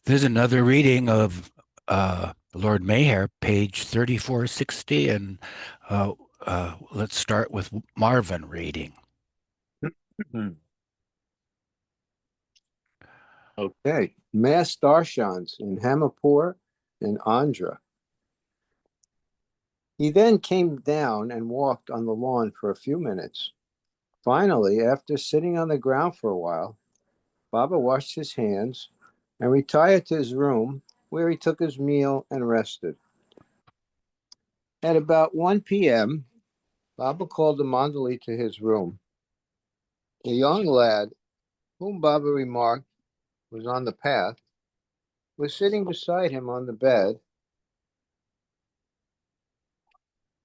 There's another reading of Lord Mayher, page 3460, and uh, let's start with Marvin reading. Okay. Mass darshans in Hamapur and Andhra. He then came down and walked on the lawn for a few minutes. Finally, after sitting on the ground for a while, Baba washed his hands and retired to his room where he took his meal and rested. At about 1 p.m., Baba called the Mandali to his room. A young lad, whom Baba remarked was on the path, was sitting beside him on the bed,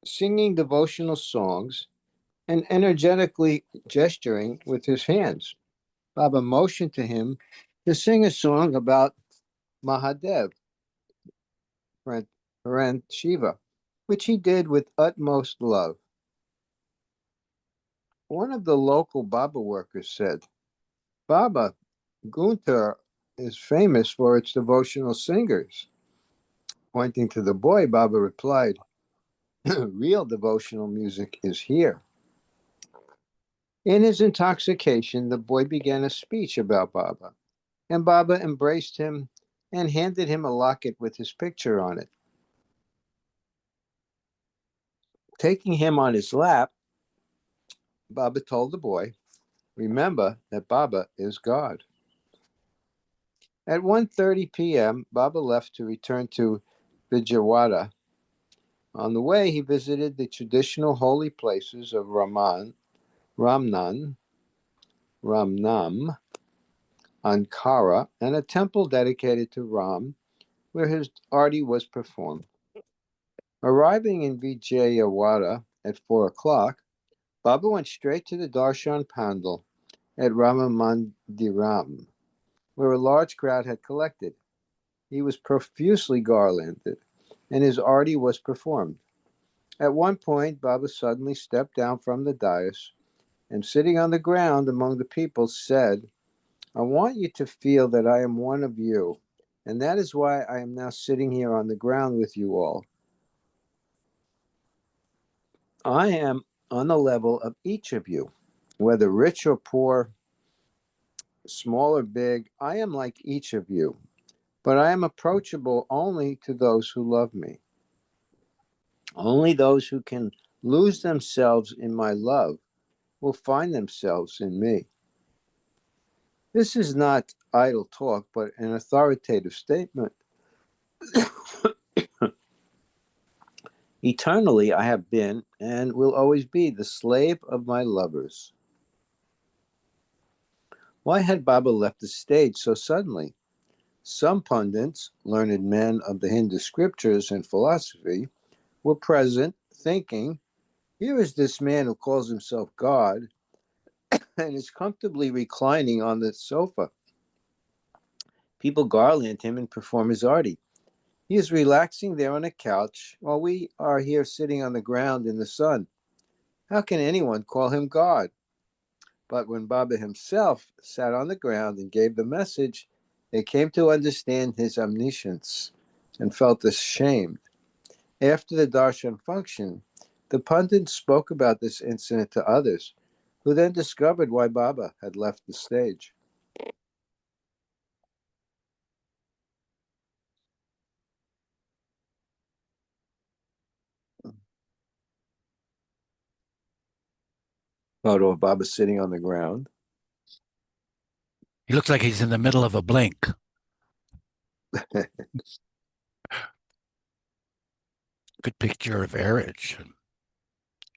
singing devotional songs and energetically gesturing with his hands. Baba motioned to him to sing a song about Mahadev, Haran Shiva, which he did with utmost love. One of the local Baba workers said, Baba, Guntur is famous for its devotional singers. Pointing to the boy, Baba replied, real devotional music is here. In his intoxication, the boy began a speech about Baba, and Baba embraced him and handed him a locket with his picture on it. Taking him on his lap, Baba told the boy, remember that Baba is God. At 1:30 p.m., Baba left to return to Vijayawada. On the way, he visited the traditional holy places of Ramnam, Ankara, and a temple dedicated to Ram, where his arti was performed. Arriving in Vijayawada at 4 o'clock, Baba went straight to the Darshan Pandal at Rama Mandiram, where a large crowd had collected. He was profusely garlanded, and his arti was performed. At one point, Baba suddenly stepped down from the dais and, sitting on the ground among the people, said, I want you to feel that I am one of you, and that is why I am now sitting here on the ground with you all. I am on the level of each of you, whether rich or poor, small or big. I am like each of you, but I am approachable only to those who love me. Only those who can lose themselves in my love will find themselves in me. This is not idle talk, but an authoritative statement. Eternally, I have been and will always be the slave of my lovers. Why had Baba left the stage so suddenly? Some pundits, learned men of the Hindu scriptures and philosophy, were present, thinking, here is this man who calls himself God and is comfortably reclining on the sofa. People garland him and perform his arti. He is relaxing there on a couch while we are here sitting on the ground in the sun. How can anyone call him God? But when Baba himself sat on the ground and gave the message, they came to understand his omniscience and felt ashamed. After the darshan function, the pundits spoke about this incident to others, who then discovered why Baba had left the stage. Photo of Baba sitting on the ground. He looks like he's in the middle of a blink. Good picture of Erich.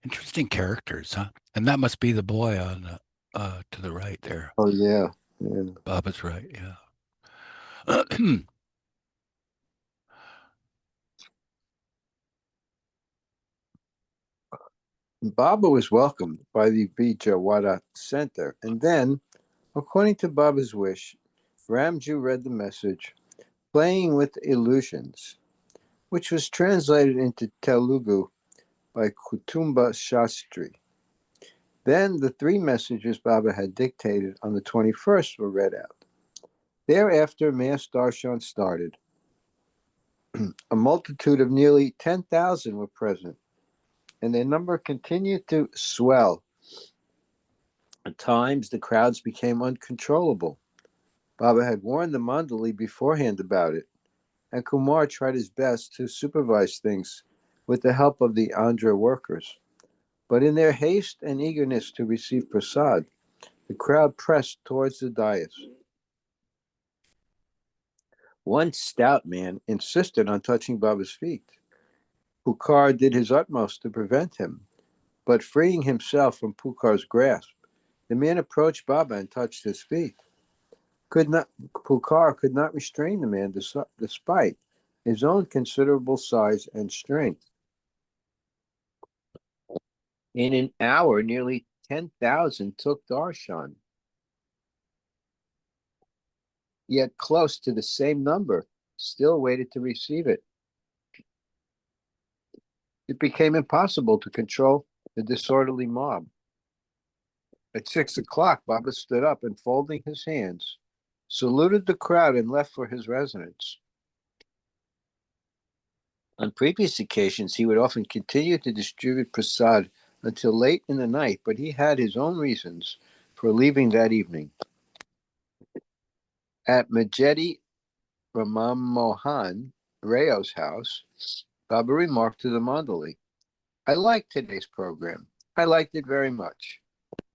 Interesting characters, huh? And that must be the boy on to the right there. Oh, yeah. Yeah. Baba's right, yeah. Baba was welcomed by the Vijayawada Center, and then, according to Baba's wish, Ramju read the message, Playing with Illusions, which was translated into Telugu by Kutumba Shastri. Then the three messages Baba had dictated on the 21st were read out. Thereafter, mass darshan started. A multitude of nearly 10,000 were present, and their number continued to swell. At times, the crowds became uncontrollable. Baba had warned the Mandali beforehand about it, and Kumar tried his best to supervise things with the help of the Andhra workers. But in their haste and eagerness to receive prasad, the crowd pressed towards the dais. One stout man insisted on touching Baba's feet. Pukar did his utmost to prevent him, but freeing himself from Pukar's grasp, the man approached Baba and touched his feet. Pukar could not restrain the man despite his own considerable size and strength. In an hour, nearly 10,000 took darshan. Yet close to the same number still waited to receive it. It became impossible to control the disorderly mob. At 6 o'clock, Baba stood up and, folding his hands, saluted the crowd and left for his residence. On previous occasions, he would often continue to distribute prasad until late in the night, but he had his own reasons for leaving that evening. At Majeti Ramam Mohan Rayo's house, Baba remarked to the Mandali, "I liked today's program. I liked it very much.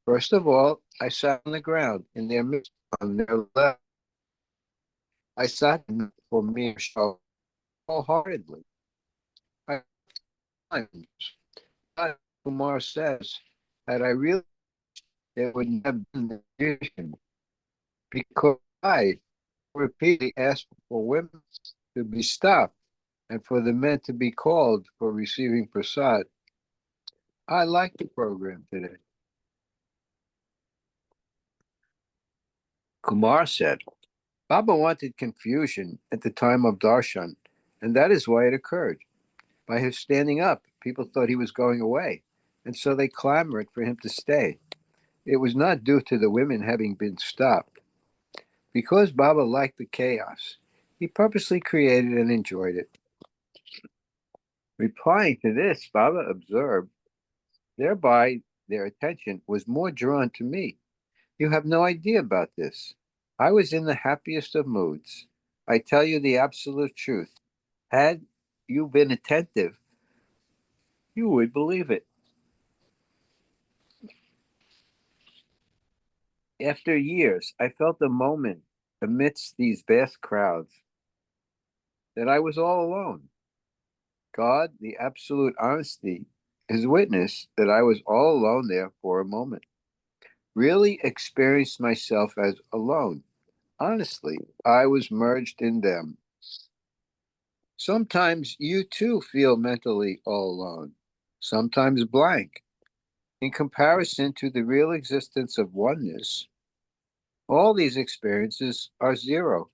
First of all, I sat on the ground in their midst on their left. I sat for mere show wholeheartedly. Kumar says, had I really, there would not have been the confusion, because I repeatedly asked for women to be stopped and for the men to be called for receiving prasad. I like the program today." Kumar said, "Baba wanted confusion at the time of darshan, and that is why it occurred. By his standing up, people thought he was going away, and so they clamored for him to stay. It was not due to the women having been stopped. Because Baba liked the chaos, he purposely created and enjoyed it." Replying to this, Baba observed, "Thereby their attention was more drawn to me. You have no idea about this. I was in the happiest of moods. I tell you the absolute truth. Had you been attentive, you would believe it." After years, I felt a moment amidst these vast crowds that I was all alone. God, the absolute honesty, is witness that I was all alone there for a moment. Really experienced myself as alone. Honestly, I was merged in them. Sometimes you too feel mentally all alone, sometimes blank. In comparison to the real existence of oneness, all these experiences are zero,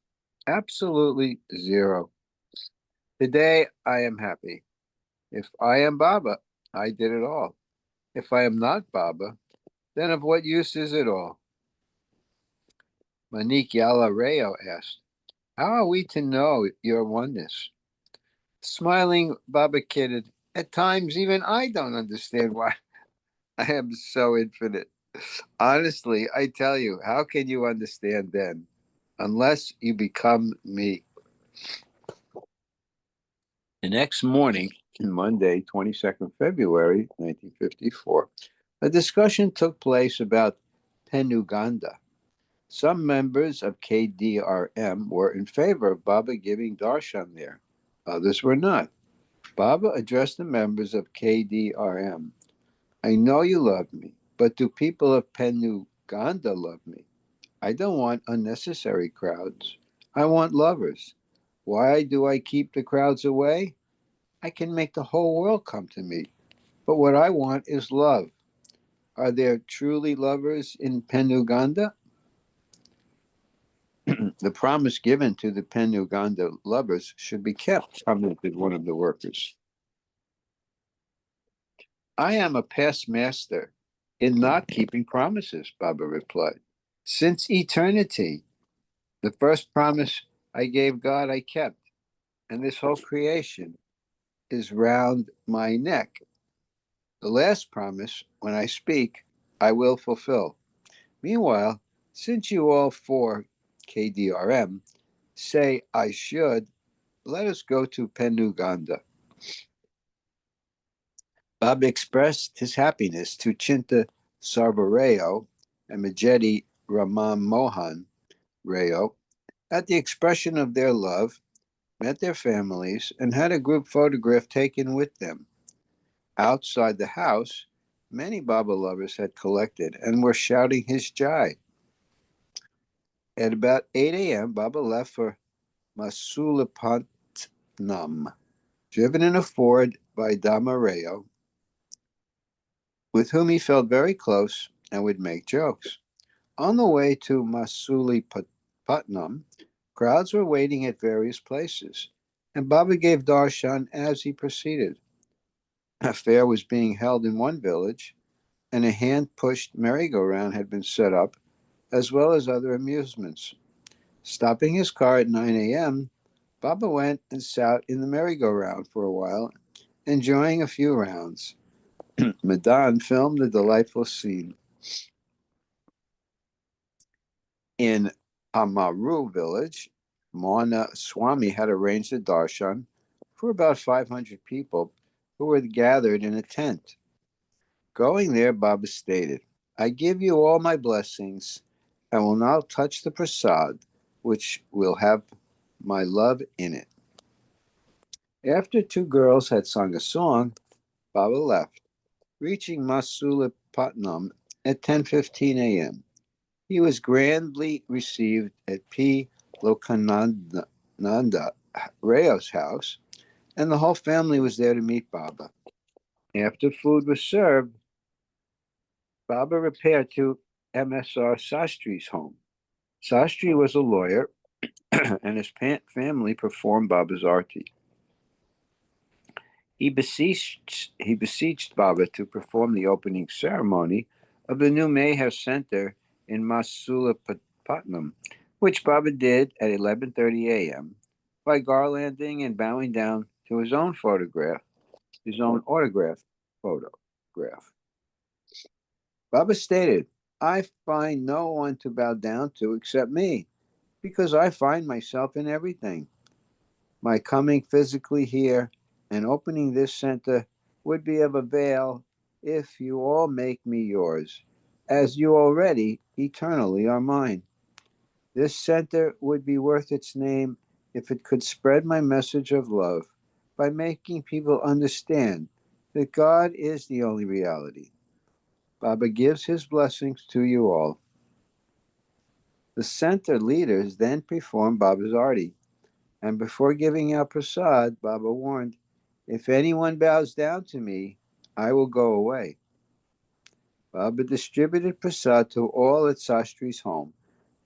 absolutely zero. Today, I am happy. If I am Baba, I did it all. If I am not Baba, then of what use is it all? Manik Yala Rayo asked, "How are we to know your oneness?" Smiling, Baba kidded, "At times, even I don't understand why I am so infinite. Honestly, I tell you, how can you understand then? Unless you become me." The next morning, Monday, 22nd February 1954, a discussion took place about Penuganda. Some members of KDRM were in favor of Baba giving darshan there. Others were not. Baba addressed the members of KDRM. "I know you love me, but do people of Penuganda love me? I don't want unnecessary crowds. I want lovers. Why do I keep the crowds away? I can make the whole world come to me. But what I want is love. Are there truly lovers in Penuganda?" "The promise given to the Penuganda lovers should be kept," commented one of the workers. "I am a past master in not keeping promises," Baba replied. "Since eternity, The first promise I gave God, I kept, and this whole creation is round my neck. The last promise, when I speak, I will fulfill. Meanwhile, since you all four KDRM say I should, let us go to Penuganda. Bob expressed his happiness to Chinta Sarvareo and Majeti Raman Mohan Rao at the expression of their love, met their families, and had a group photograph taken with them. Outside the house, many Baba lovers had collected and were shouting his jai. At about 8 a.m., Baba left for Masulipatam, driven in a Ford by Damareo, with whom he felt very close and would make jokes. On the way to Masulipatam, crowds were waiting at various places, and Baba gave darshan as he proceeded. A fair was being held in one village, and a hand-pushed merry-go-round had been set up, as well as other amusements. Stopping his car at 9 a.m., Baba went and sat in the merry-go-round for a while, enjoying a few rounds. Madan filmed the delightful scene. In Amaru village, Mauna Swami had arranged a darshan for about 500 people who were gathered in a tent. Going there, Baba stated, I give you all my blessings and will now touch the prasad, which will have my love in it. After two girls had sung a song, Baba left, reaching Masulipatam at 10:15 a.m. He was grandly received at P. Lokananda Rayo's house, and the whole family was there to meet Baba. After food was served, Baba repaired to MSR Sastri's home. Sastri was a lawyer, and his family performed Baba's arti. He beseeched Baba to perform the opening ceremony of the new Meher Center in Masulipatam, which Baba did at 11:30 a.m. by garlanding and bowing down to his own autograph photograph. Baba stated, I find no one to bow down to except me, because I find myself in everything. My coming physically here and opening this center would be of avail if you all make me yours, as you already eternally are mine. This center would be worth its name if it could spread my message of love by making people understand that God is the only reality. Baba gives his blessings to you all. The center leaders then performed Baba's arti, and before giving out prasad, Baba warned, if anyone bows down to me, I will go away. Baba distributed prasad to all at Sastri's home,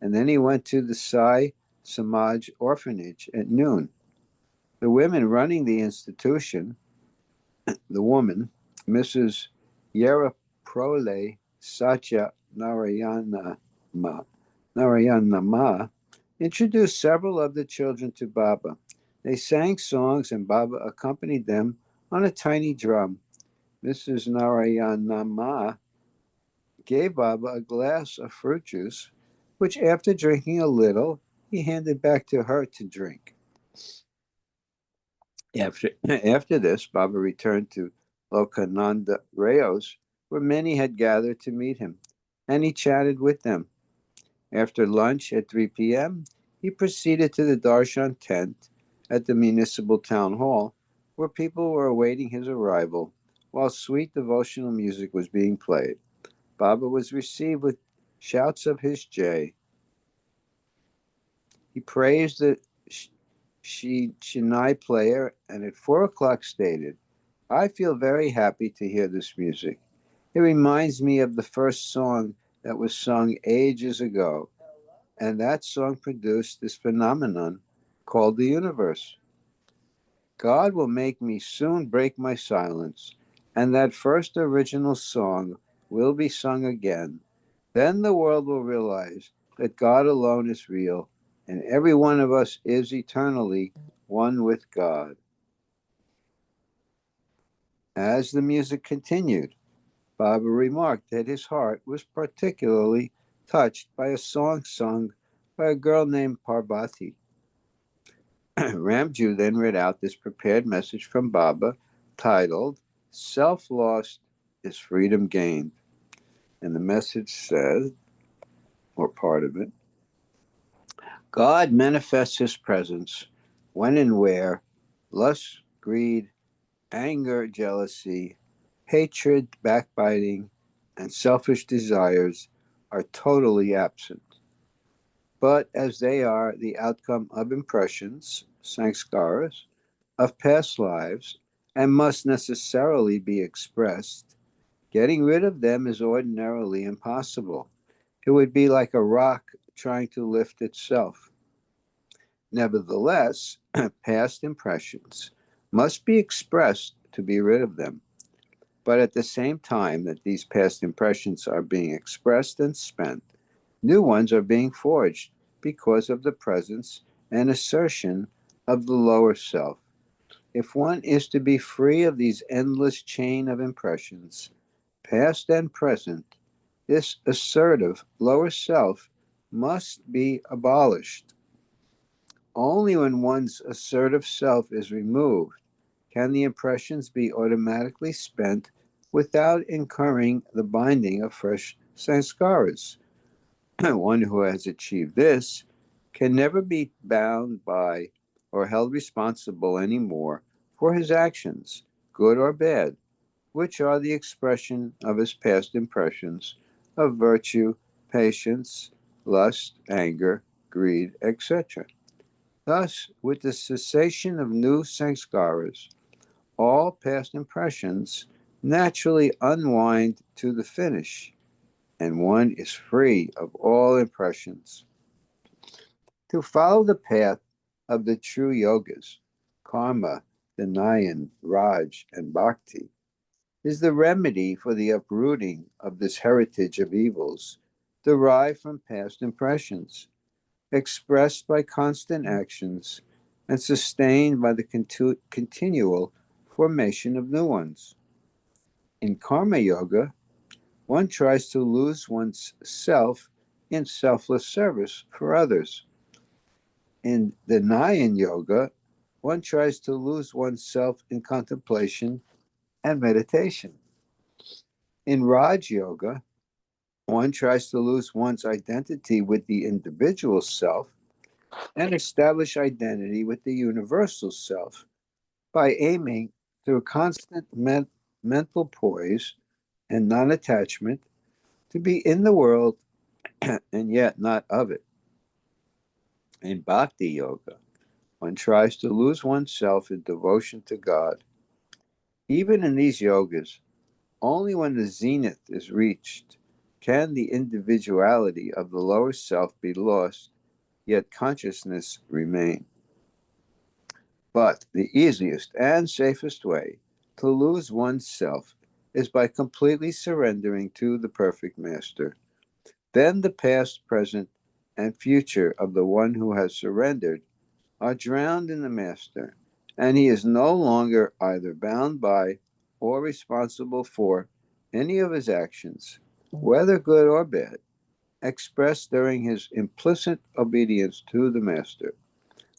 and then he went to the Sai Samaj orphanage at noon. The women running the institution, the woman, Mrs. Yeraprole Satya Narayanama, introduced several of the children to Baba. They sang songs and Baba accompanied them on a tiny drum. Mrs. Narayanama gave Baba a glass of fruit juice, which after drinking a little, he handed back to her to drink. After this, Baba returned to Lokananda Rayo's, where many had gathered to meet him, and he chatted with them. After lunch at 3 p.m., he proceeded to the darshan tent at the municipal town hall, where people were awaiting his arrival, while sweet devotional music was being played. Baba was received with shouts of his jai. He praised the Chennai player, and at 4 o'clock stated, I feel very happy to hear this music. It reminds me of the first song that was sung ages ago, and that song produced this phenomenon called the universe. God will make me soon break my silence, and that first original song will be sung again. Then the world will realize that God alone is real, and every one of us is eternally one with God. As the music continued, Baba remarked that his heart was particularly touched by a song sung by a girl named Parvati. Ramju then read out this prepared message from Baba titled, Self Lost is Freedom Gained. And the message says, or part of it, God manifests his presence when and where lust, greed, anger, jealousy, hatred, backbiting, and selfish desires are totally absent. But as they are the outcome of impressions, sanskaras, of past lives, and must necessarily be expressed, getting rid of them is ordinarily impossible. It would be like a rock trying to lift itself. Nevertheless, past impressions must be expressed to be rid of them. But at the same time that these past impressions are being expressed and spent, new ones are being forged because of the presence and assertion of the lower self. If one is to be free of these endless chain of impressions, past and present, this assertive lower self must be abolished. Only when one's assertive self is removed can the impressions be automatically spent without incurring the binding of fresh sanskaras. One who has achieved this can never be bound by or held responsible anymore for his actions, good or bad, which are the expression of his past impressions of virtue, patience, lust, anger, greed, etc. Thus, with the cessation of new sanskaras, all past impressions naturally unwind to the finish, and one is free of all impressions. To follow the path of the true yogas, karma, dhyan, raj, and bhakti, is the remedy for the uprooting of this heritage of evils derived from past impressions, expressed by constant actions and sustained by the continual formation of new ones. In karma yoga, one tries to lose one's self in selfless service for others. In dhyan yoga, one tries to lose oneself in contemplation and meditation. In Raj Yoga, one tries to lose one's identity with the individual self and establish identity with the universal self by aiming through constant mental poise and non attachment to be in the world and yet not of it. In Bhakti Yoga, one tries to lose oneself in devotion to God. Even in these yogas, only when the zenith is reached can the individuality of the lower self be lost, yet consciousness remain. But the easiest and safest way to lose oneself is by completely surrendering to the perfect master. Then the past, present, and future of the one who has surrendered are drowned in the master, and he is no longer either bound by or responsible for any of his actions, whether good or bad, expressed during his implicit obedience to the master.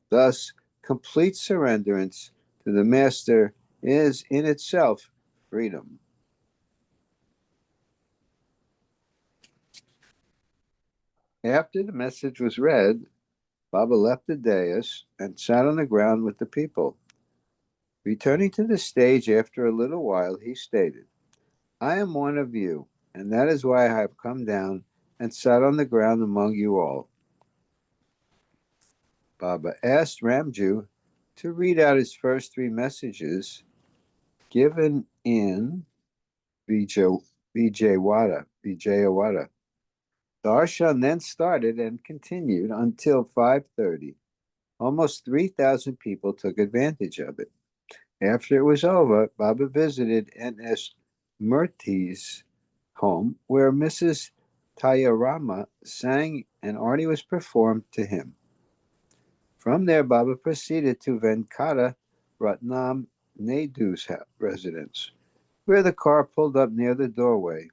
Thus, complete surrenderance to the master is in itself freedom. After the message was read, Baba left the dais and sat on the ground with the people. Returning to the stage after a little while, he stated, I am one of you, and that is why I have come down and sat on the ground among you all. Baba asked Ramju to read out his first three messages given in Vijayawada. Darshan then started and continued until 5:30. Almost 3,000 people took advantage of it. After it was over, Baba visited N.S. Murthy's home, where Mrs. Tayarama sang and arti was performed to him. From there, Baba proceeded to Venkata Ratnam Naidu's residence, where the car pulled up near the doorway.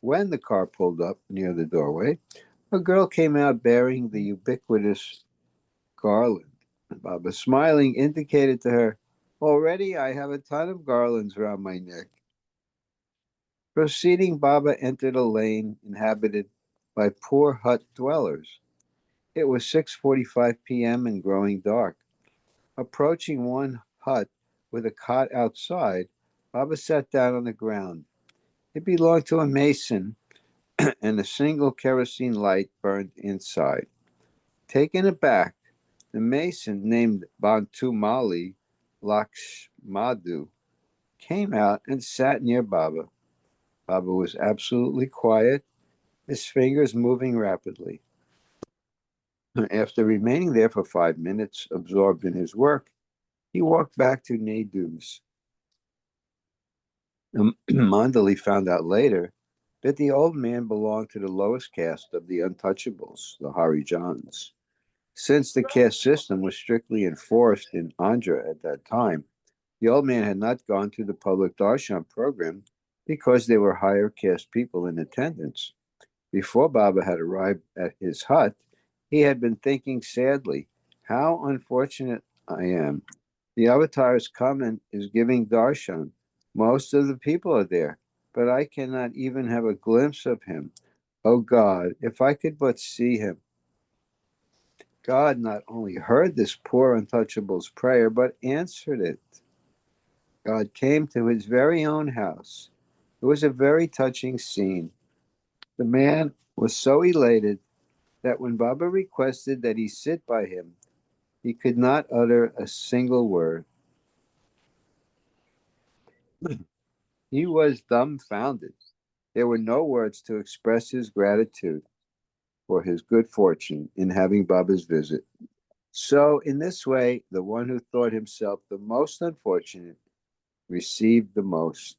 When the car pulled up near the doorway, a girl came out bearing the ubiquitous garland. Baba, smiling, indicated to her, "Already I have a ton of garlands round my neck." Proceeding, Baba entered a lane inhabited by poor hut dwellers. It was 6:45 p.m. and growing dark. Approaching one hut with a cot outside, Baba sat down on the ground. It belonged to a mason, and a single kerosene light burned inside. Taken aback, the mason, named Bantumali Lakshmadhu, came out and sat near Baba. Baba was absolutely quiet, his fingers moving rapidly. After remaining there for 5 minutes, absorbed in his work, he walked back to Naidu's. Mandali found out later that the old man belonged to the lowest caste of the untouchables, the Harijans. Since the caste system was strictly enforced in Andhra at that time, the old man had not gone to the public darshan program because there were higher caste people in attendance. Before Baba had arrived at his hut, he had been thinking sadly, "How unfortunate I am. The Avatar's comment is giving darshan. Most of the people are there, but I cannot even have a glimpse of him. Oh God, if I could but see him." God not only heard this poor untouchable's prayer, but answered it. God came to his very own house. It was a very touching scene. The man was so elated that when Baba requested that he sit by him, he could not utter a single word. He was dumbfounded. There were no words to express his gratitude for his good fortune in having Baba's visit. So, in this way, the one who thought himself the most unfortunate received the most.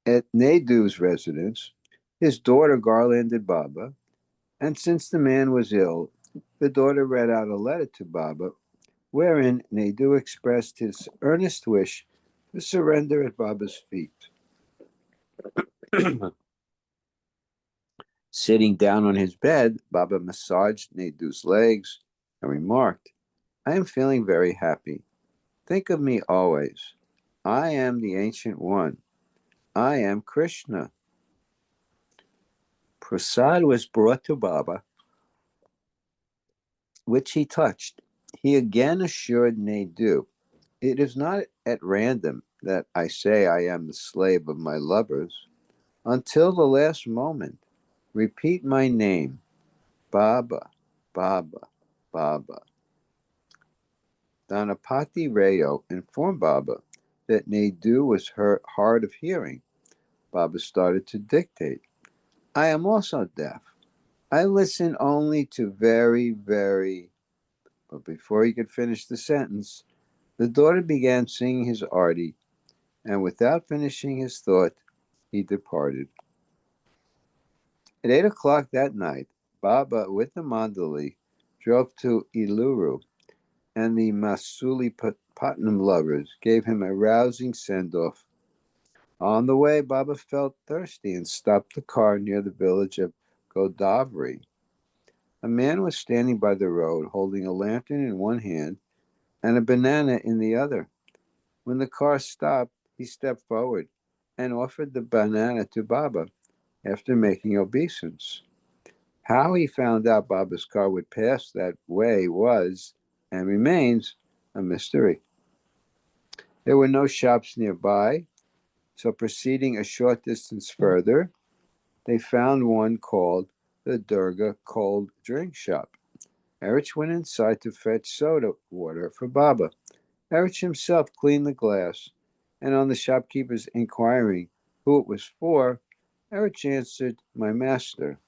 At Naidu's residence, his daughter garlanded Baba, and since the man was ill, the daughter read out a letter to Baba, wherein Naidu expressed his earnest wish to surrender at Baba's feet. Sitting down on his bed, Baba massaged Naidu's legs and remarked, "I am feeling very happy. Think of me always. I am the Ancient One. I am Krishna." Prasad was brought to Baba, which he touched. He again assured Naidu, "It is not at random that I say I am the slave of my lovers. Until the last moment, repeat my name, Baba, Baba, Baba." Dhanapati Rayo informed Baba that Naidu was hard of hearing. Baba started to dictate. "I am also deaf. I listen only to very, very..." But before he could finish the sentence, the daughter began singing his arti, and without finishing his thought, he departed. At 8 o'clock that night, Baba, with the Mandali, drove to Eluru, and the Masulipatam lovers gave him a rousing send-off. On the way, Baba felt thirsty and stopped the car near the village of Godavari. A man was standing by the road, holding a lantern in one hand and a banana in the other. When the car stopped, he stepped forward and offered the banana to Baba after making obeisance. How he found out Baba's car would pass that way was, and remains, a mystery. There were no shops nearby, so proceeding a short distance further, they found one called the Durga Cold Drink Shop. Erich went inside to fetch soda water for Baba. Erich himself cleaned the glass, and on the shopkeeper's inquiring who it was for, Erich answered, "My master."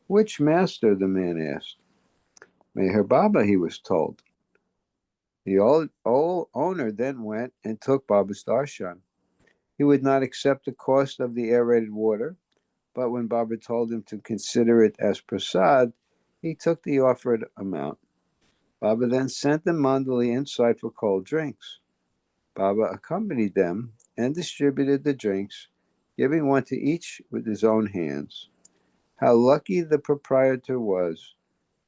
"Which master?" the man asked. "Meher Baba," he was told. The old owner then went and took Baba's darshan. He would not accept the cost of the aerated water, but when Baba told him to consider it as prasad, He took the offered amount. Baba then sent them Mandali inside for cold drinks. Baba accompanied them and distributed the drinks, giving one to each with his own hands. How lucky the proprietor was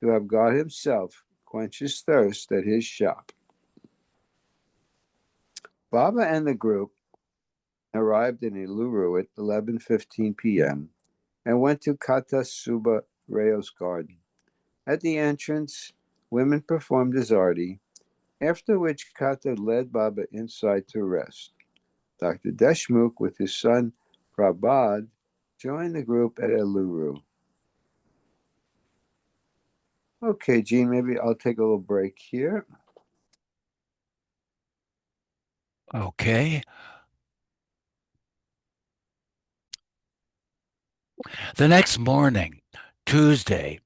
to have God himself quench his thirst at his shop. Baba and the group arrived in Eluru at 11:15 p.m. and went to Kata Suba Rayo's garden. At the entrance, women performed his arti, after which Kata led Baba inside to rest. Dr. Deshmukh, with his son Prabhat, joined the group at Eluru. Okay, Gene, maybe I'll take a little break here. Okay. The next morning, Tuesday,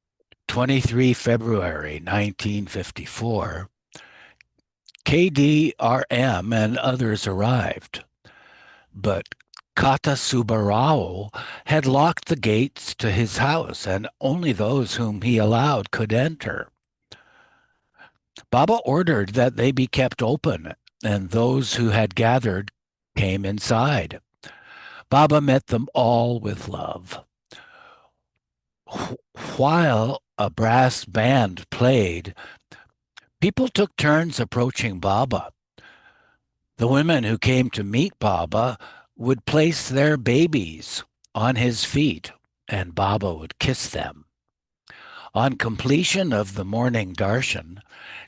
23 February 1954, KDRM and others arrived, but Kata Subarao had locked the gates to his house, and only those whom he allowed could enter. Baba ordered that they be kept open, and those who had gathered came inside. Baba met them all with love. While a brass band played, people took turns approaching Baba. The women who came to meet Baba would place their babies on his feet, and Baba would kiss them. On completion of the morning darshan,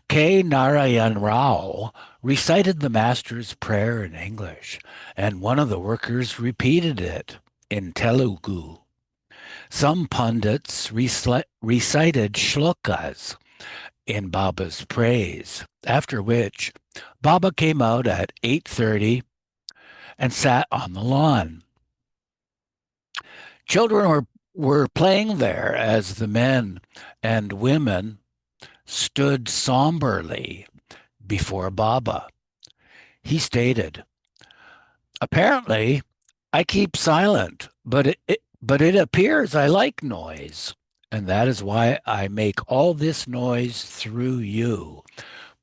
K. Narayan Rao recited the Master's prayer in English, and one of the workers repeated it in Telugu. Some pundits recited shlokas in Baba's praise, after which Baba came out at 8:30 and sat on the lawn. Children were playing there as the men and women stood somberly before Baba. He stated, "Apparently, I keep silent, but it appears I like noise, and that is why I make all this noise through you,"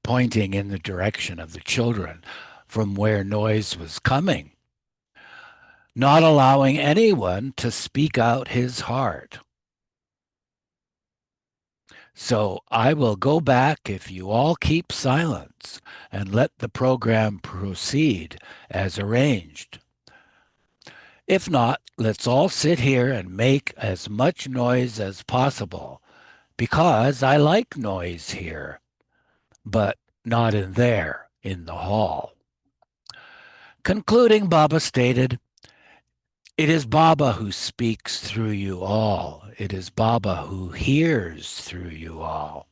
pointing in the direction of the children from where noise was coming, not allowing anyone to speak out his heart. So I will go back if you all keep silence and let the program proceed as arranged. If not, let's all sit here and make as much noise as possible, because I like noise here, but not in there, in the hall. Concluding, Baba stated, "It is Baba who speaks through you all. It is Baba who hears through you all."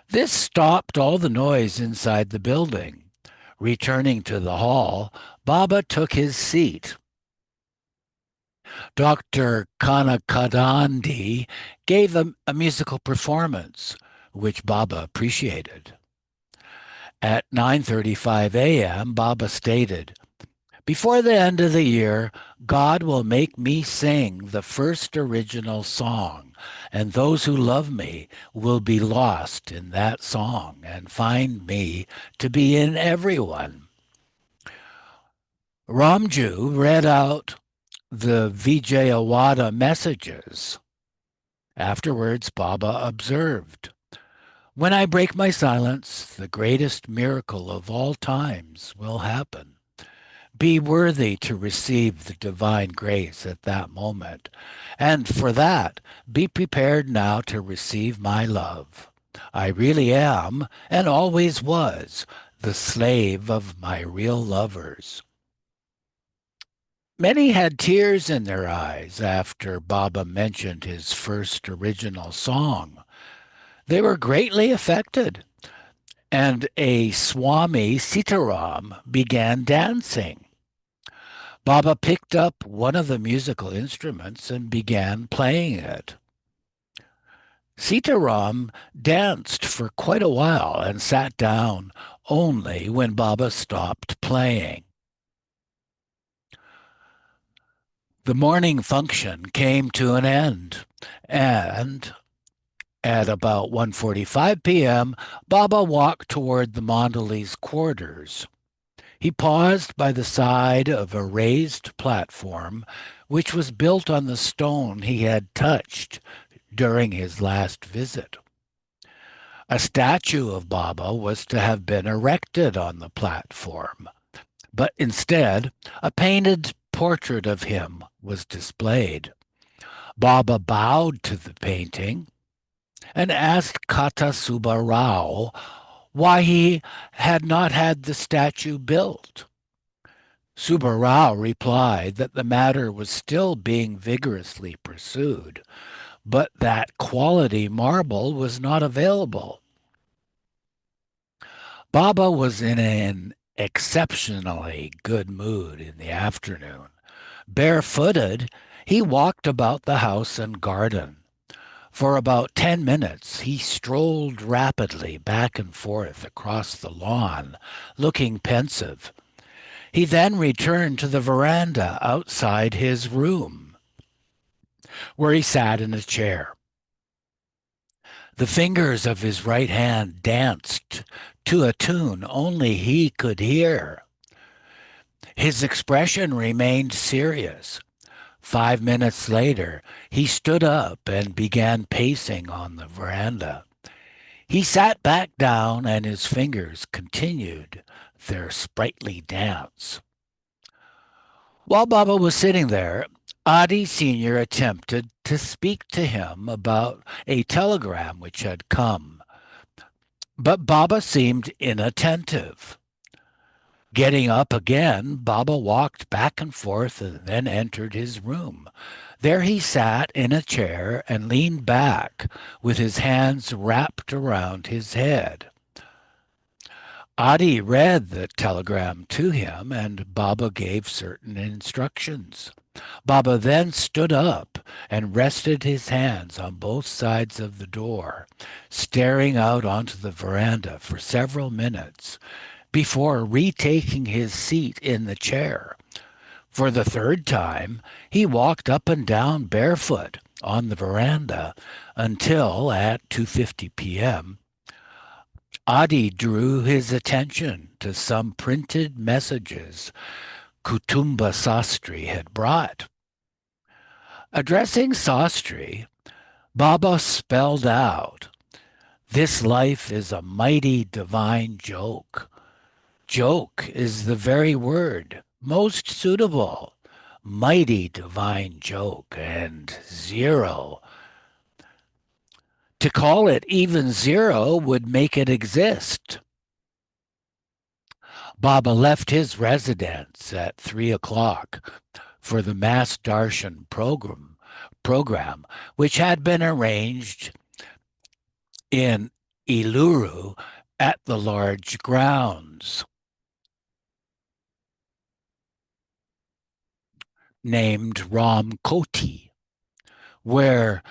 This stopped all the noise inside the building. Returning to the hall, Baba took his seat. Dr. Kanakadandi gave a musical performance, which Baba appreciated. At 9:35 a.m., Baba stated, "Before the end of the year, God will make me sing the first original song, and those who love me will be lost in that song and find me to be in everyone." Ramju read out the Vijayawada messages. Afterwards, Baba observed, "When I break my silence, the greatest miracle of all times will happen. Be worthy to receive the divine grace at that moment, and for that, be prepared now to receive my love. I really am, and always was, the slave of my real lovers." Many had tears in their eyes after Baba mentioned his first original song. They were greatly affected, and a Swami Sitaram began dancing. Baba picked up one of the musical instruments and began playing it. Sitaram danced for quite a while and sat down only when Baba stopped playing. The morning function came to an end, and At about 1:45 p.m., Baba walked toward the Mondale's quarters. He paused by the side of a raised platform which was built on the stone he had touched during his last visit. A statue of Baba was to have been erected on the platform, but instead, a painted portrait of him was displayed. Baba bowed to the painting and asked Kata Subbarao why he had not had the statue built. Subbarao replied that the matter was still being vigorously pursued, but that quality marble was not available. Baba was in an exceptionally good mood in the afternoon. Barefooted, he walked about the house and garden. For about 10 minutes, he strolled rapidly back and forth across the lawn, looking pensive. He then returned to the veranda outside his room, where he sat in a chair. The fingers of his right hand danced to a tune only he could hear. His expression remained serious. 5 minutes later, he stood up and began pacing on the veranda. He sat back down and his fingers continued their sprightly dance. While Baba was sitting there, Adi Sr. attempted to speak to him about a telegram which had come, but Baba seemed inattentive. Getting up again, Baba walked back and forth and then entered his room. There he sat in a chair and leaned back with his hands wrapped around his head. Adi read the telegram to him and Baba gave certain instructions. Baba then stood up and rested his hands on both sides of the door, staring out onto the veranda for several minutes before retaking his seat in the chair. For the third time, he walked up and down barefoot on the veranda until at 2:50 p.m. Adi drew his attention to some printed messages Kutumba Sastri had brought. Addressing Sastri, Baba spelled out, "This life is a mighty divine joke. Joke is the very word, most suitable. Mighty divine joke, and zero. To call it even zero would make it exist." Baba left his residence at 3 o'clock for the Mass Darshan program, which had been arranged in Eluru at the large grounds named Ram Koti, where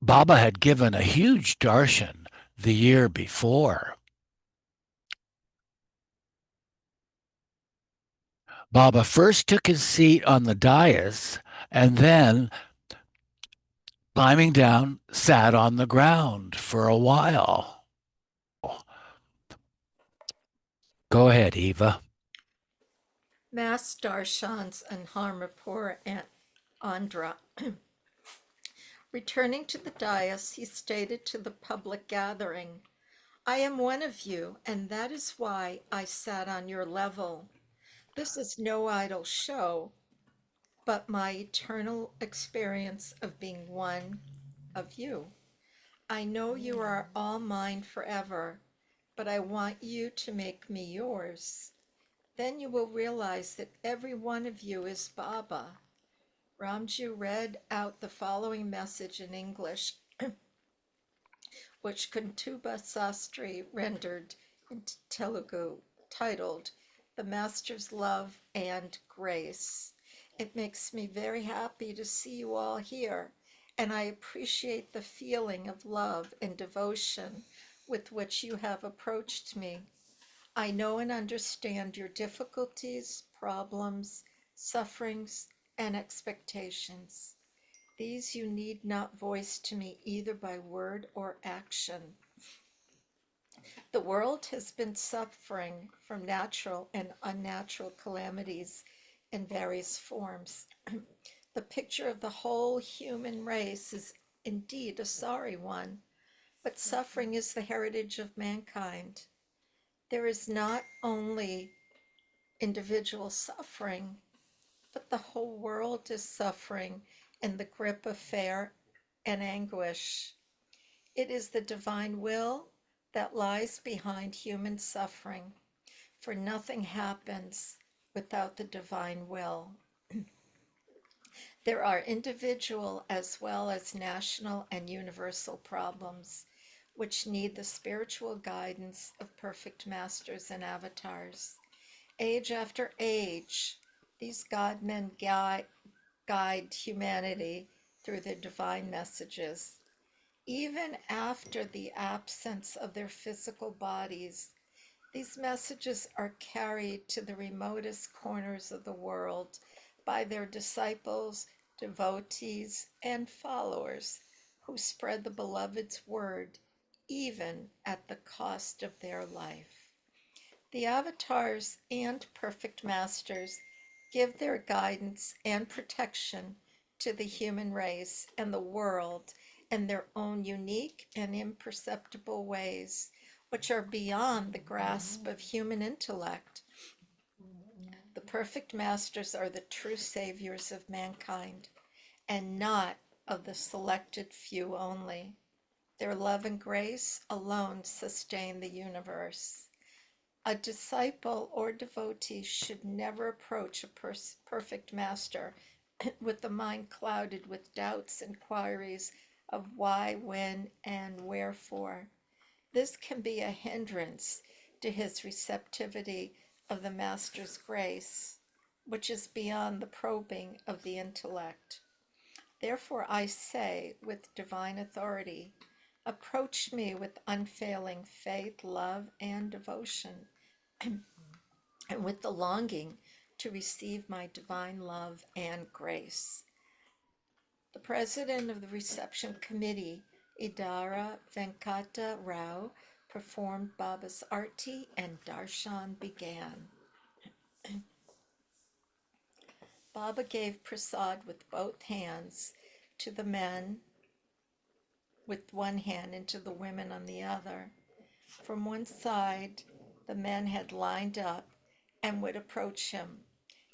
Baba had given a huge darshan the year before. Baba first took his seat on the dais and then, climbing down, sat on the ground for a while. Go ahead, Eva. Mass Darshans and Harmapur and Andhra. Returning to the dais, he stated to the public gathering, "I am one of you, and that is why I sat on your level. This is no idle show, but my eternal experience of being one of you. I know you are all mine forever, but I want you to make me yours. Then you will realize that every one of you is Baba." Ramju read out the following message in English, which Kuntuba Sastri rendered into Telugu, titled "The Master's Love and Grace." It makes me very happy to see you all here, and I appreciate the feeling of love and devotion with which you have approached me. I know and understand your difficulties, problems, sufferings, and expectations. These you need not voice to me either by word or action. The world has been suffering from natural and unnatural calamities in various forms. The picture of the whole human race is indeed a sorry one, but suffering is the heritage of mankind. There is not only individual suffering, but the whole world is suffering in the grip of fear and anguish. It is the divine will that lies behind human suffering, for nothing happens without the divine will. There are individual as well as national and universal problems which need the spiritual guidance of perfect masters and avatars. Age after age, these God-men guide humanity through their divine messages. Even after the absence of their physical bodies, these messages are carried to the remotest corners of the world by their disciples, devotees, and followers who spread the beloved's word even at the cost of their life. The avatars and perfect masters give their guidance and protection to the human race and the world in their own unique and imperceptible ways, which are beyond the grasp of human intellect. The perfect masters are the true saviors of mankind, and not of the selected few only. Their love and grace alone sustain the universe. A disciple or devotee should never approach a perfect master with the mind clouded with doubts and queries of why, when, and wherefore. This can be a hindrance to his receptivity of the master's grace, which is beyond the probing of the intellect. Therefore, I say with divine authority, approach me with unfailing faith, love, and devotion, and with the longing to receive my divine love and grace. The president of the reception committee, Idara Venkata Rao, performed Baba's arti and darshan began. Baba gave prasad with both hands to the men with one hand and to the women on the other. From one side, the men had lined up and would approach him,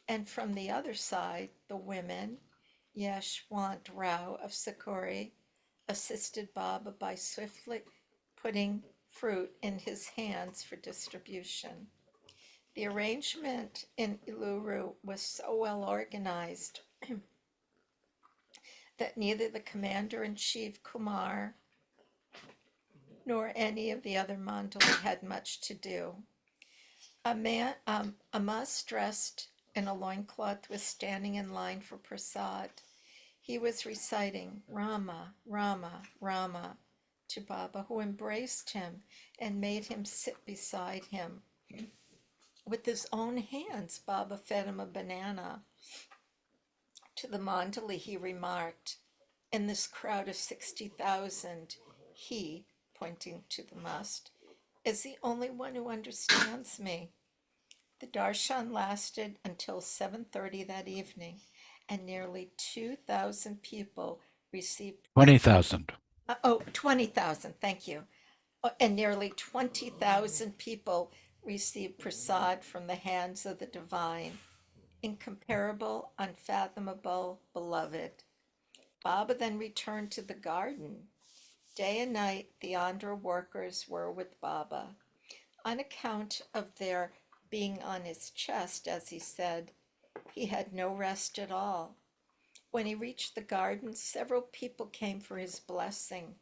and from the other side, the women, Yashwant Rao of Sakuri, assisted Baba by swiftly putting fruit in his hands for distribution. The arrangement in Iluru was so well organized that neither the commander-in-chief Kumar nor any of the other mandali had much to do. A mas dressed in a loincloth was standing in line for prasad. He was reciting Rama, Rama, Rama to Baba, who embraced him and made him sit beside him. With his own hands, Baba fed him a banana. To the mandali, he remarked, in this crowd of 60,000, he, pointing to the must, is the only one who understands me. The darshan lasted until 7:30 that evening, and nearly 2,000 people received 20,000. 20,000, thank you. And nearly 20,000 people received prasad from the hands of the divine, incomparable, unfathomable, beloved. Baba then returned to the garden. Day and night, the Andhra workers were with Baba. On account of their being on his chest, as he said, he had no rest at all. When he reached the garden, several people came for his blessing.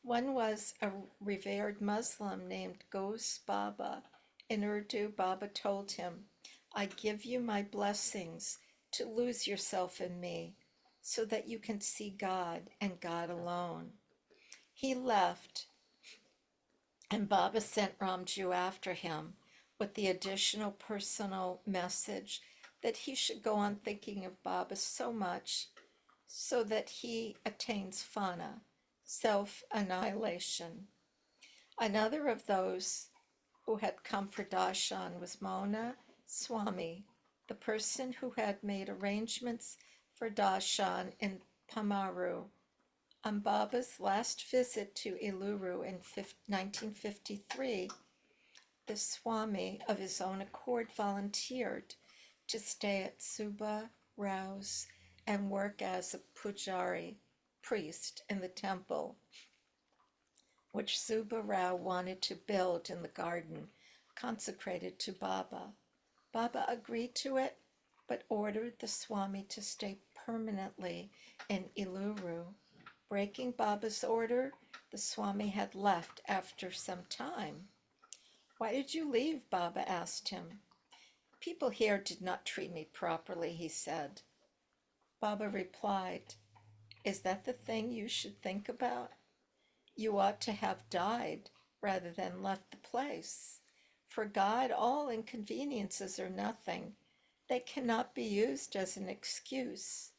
One was a revered Muslim named Ghosh Baba. In Urdu, Baba told him, I give you my blessings to lose yourself in me so that you can see God and God alone. He left, and Baba sent Ramju after him with the additional personal message that he should go on thinking of Baba so much so that he attains fana, self-annihilation. Another of those who had come for darshan was Mauna Swami, the person who had made arrangements for darshan in Pamaru. On Baba's last visit to Iluru in 1953, the Swami of his own accord volunteered to stay at Subba Rao's and work as a pujari, priest in the temple, which Subba Rao wanted to build in the garden consecrated to Baba. Baba agreed to it, but ordered the Swami to stay permanently in Iluru. Breaking Baba's order, the Swami had left after some time. "Why did you leave?" Baba asked him. "People here did not treat me properly," he said. Baba replied, "Is that the thing you should think about? You ought to have died rather than left the place. For God, all inconveniences are nothing. They cannot be used as an excuse.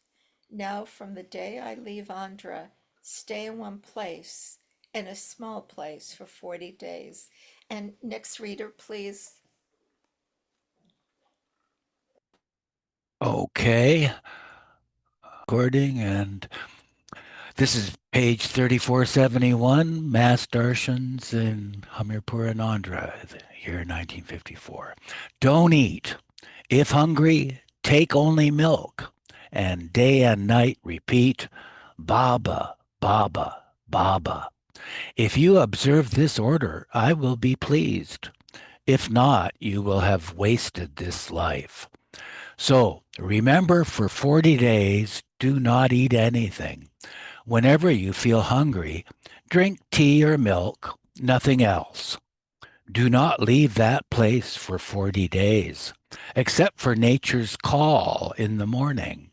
Now, from the day I leave Andhra, stay in one place, in a small place for 40 days. And next reader, please. Okay. Recording, and this is page 3471, Mass Darshans in Hamirpur and Andhra, the year 1954. Don't eat. If hungry, take only milk, and day and night repeat, Baba, Baba, Baba. If you observe this order, I will be pleased. If not, you will have wasted this life. So remember, for 40 days, do not eat anything. Whenever you feel hungry, drink tea or milk, nothing else. Do not leave that place for 40 days, except for nature's call in the morning.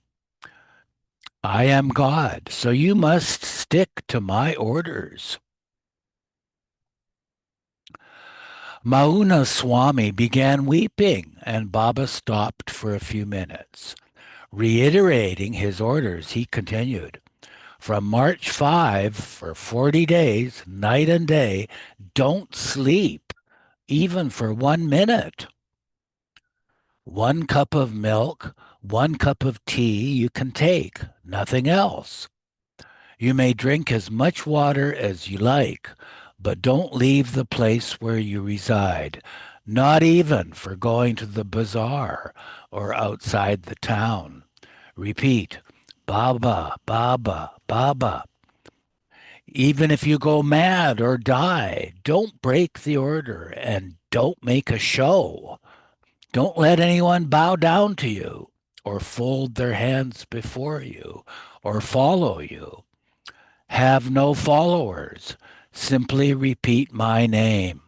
I am God, so you must stick to my orders. Mauna Swami began weeping, and Baba stopped for a few minutes. Reiterating his orders, he continued, from March 5 for 40 days, night and day, don't sleep, even for 1 minute. 1 cup of milk, 1 cup of tea you can take, nothing else. You may drink as much water as you like, but don't leave the place where you reside, not even for going to the bazaar or outside the town. Repeat, Baba, Baba, Baba. Even if you go mad or die, don't break the order and don't make a show. Don't let anyone bow down to you or fold their hands before you or follow you. Have no followers. Simply repeat my name.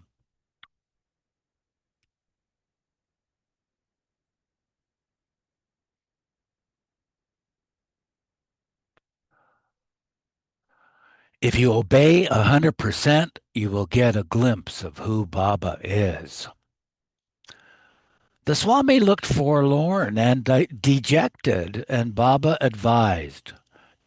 If you obey 100%, you will get a glimpse of who Baba is. The Swami looked forlorn and dejected, and Baba advised,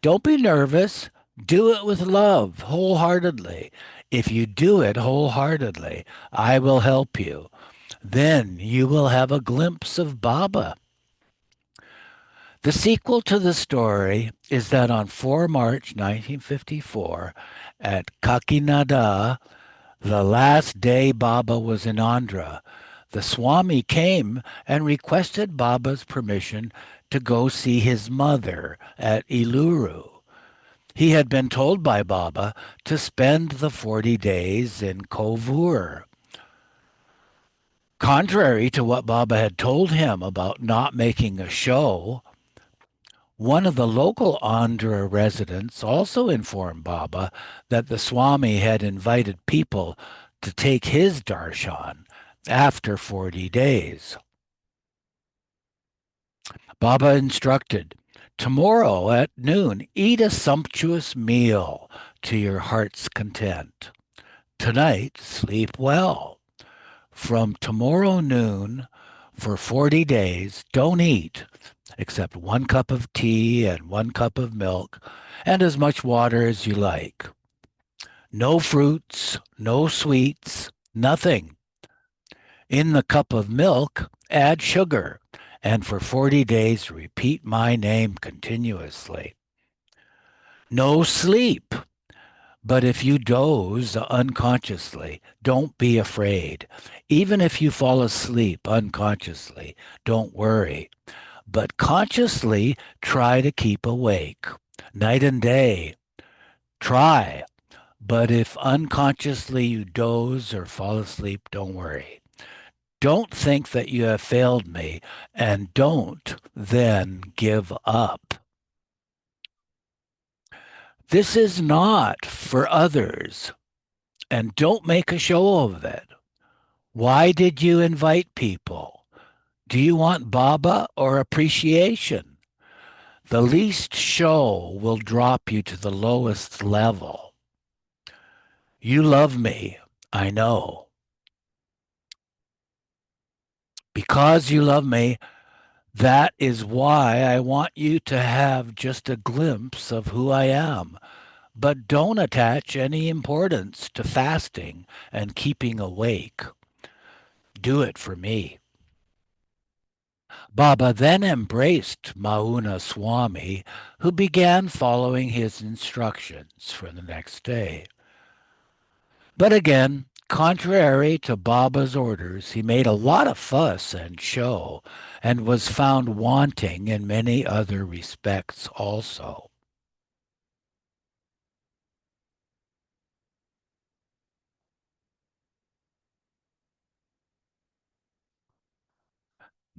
don't be nervous. Do it with love, wholeheartedly. If you do it wholeheartedly, I will help you. Then you will have a glimpse of Baba. The sequel to the story is that on 4 March 1954, at Kakinada, the last day Baba was in Andhra, the Swami came and requested Baba's permission to go see his mother at Iluru. He had been told by Baba to spend the 40 days in Kovur. Contrary to what Baba had told him about not making a show, one of the local Andhra residents also informed Baba that the Swami had invited people to take his darshan after 40 days. Baba instructed, tomorrow at noon, eat a sumptuous meal to your heart's content. Tonight, sleep well. From tomorrow noon, For 40 days, don't eat except 1 cup of tea and 1 cup of milk and as much water as you like. No fruits, no sweets, nothing. In the cup of milk, add sugar, and for 40 days repeat my name continuously. No sleep, but if you doze unconsciously, don't be afraid. Even if you fall asleep unconsciously, don't worry. But consciously try to keep awake. Night and day, try. But if unconsciously you doze or fall asleep, don't worry. Don't think that you have failed me, and don't then give up. This is not for others, and don't make a show of it. Why did you invite people? Do you want Baba or appreciation? The least show will drop you to the lowest level. You love me, I know. Because you love me, that is why I want you to have just a glimpse of who I am. But don't attach any importance to fasting and keeping awake. Do it for me. Baba then embraced Mauna Swami, who began following his instructions for the next day. But again, contrary to Baba's orders, he made a lot of fuss and show and was found wanting in many other respects also.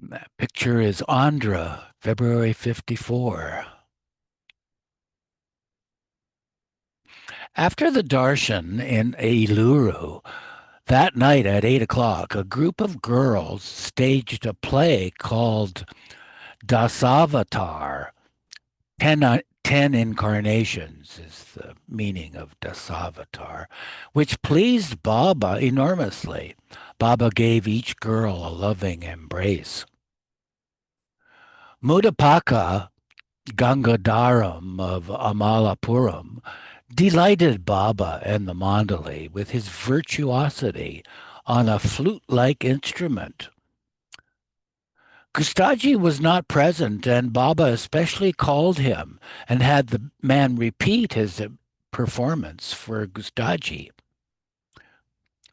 That picture is Andhra, February 54. After the darshan in Eluru, that night at 8 o'clock, a group of girls staged a play called Dasavatar. 10 incarnations is the meaning of Dasavatar, which pleased Baba enormously. Baba gave each girl a loving embrace. Mudapaka Gangadharam of Amalapuram delighted Baba and the Mandali with his virtuosity on a flute-like instrument. Gustaji was not present, and Baba especially called him and had the man repeat his performance for Gustaji.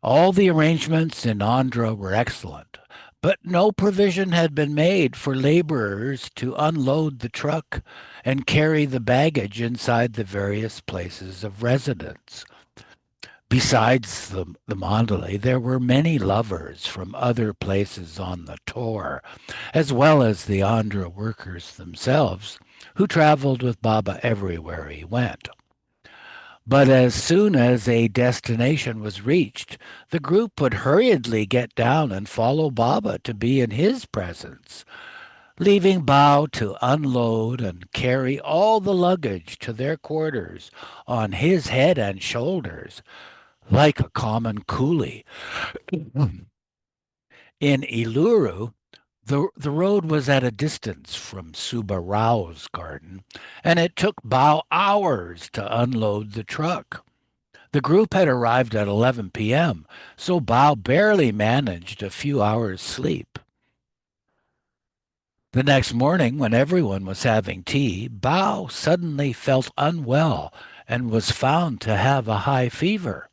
All the arrangements in Andhra were excellent, but no provision had been made for laborers to unload the truck and carry the baggage inside the various places of residence. Besides the Mandalay, there were many lovers from other places on the tour, as well as the Andhra workers themselves, who traveled with Baba everywhere he went. But as soon as a destination was reached, the group would hurriedly get down and follow Baba to be in his presence, leaving Bao to unload and carry all the luggage to their quarters on his head and shoulders, like a common coolie. In Eluru, the road was at a distance from Subarao's garden, and it took Bao hours to unload the truck. The group had arrived at 11 p.m., so Bao barely managed a few hours' sleep. The next morning, when everyone was having tea, Bao suddenly felt unwell and was found to have a high fever.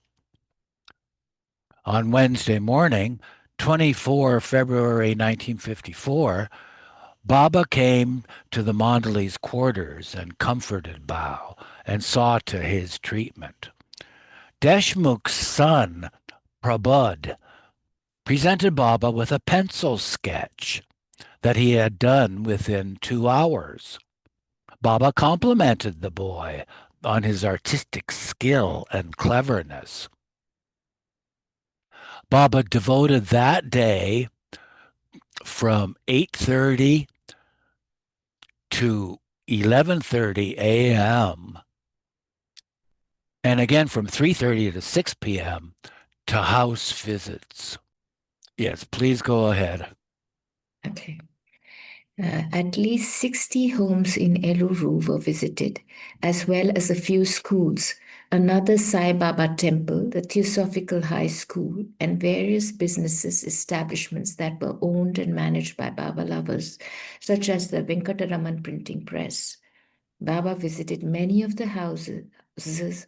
On Wednesday morning, 24 February 1954, Baba came to the Mandali's quarters and comforted Bao and saw to his treatment. Deshmukh's son, Prabodh, presented Baba with a pencil sketch that he had done within 2 hours. Baba complimented the boy on his artistic skill and cleverness. Baba devoted that day from 8:30 to 11:30 a.m. and again from 3:30 to 6 p.m. to house visits. Yes, please go ahead. Okay. At least 60 homes in Eluru were visited, as well as a few schools, another Sai Baba temple, the Theosophical High School, and various businesses establishments that were owned and managed by Baba lovers, such as the Venkataraman Printing Press. Baba visited many of the houses.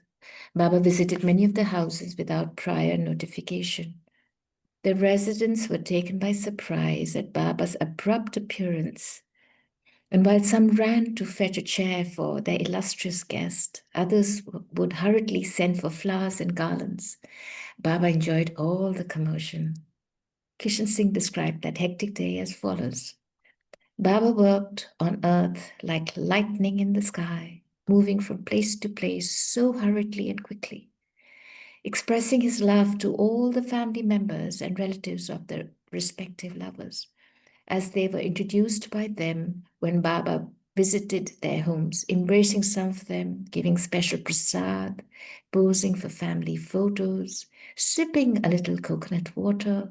Baba visited many of the houses without prior notification. The residents were taken by surprise at Baba's abrupt appearance, and while some ran to fetch a chair for their illustrious guest, others would hurriedly send for flowers and garlands. Baba enjoyed all the commotion. Kishan Singh described that hectic day as follows. Baba worked on earth like lightning in the sky, moving from place to place so hurriedly and quickly, expressing his love to all the family members and relatives of their respective lovers, as they were introduced by them when Baba visited their homes, embracing some of them, giving special prasad, posing for family photos, sipping a little coconut water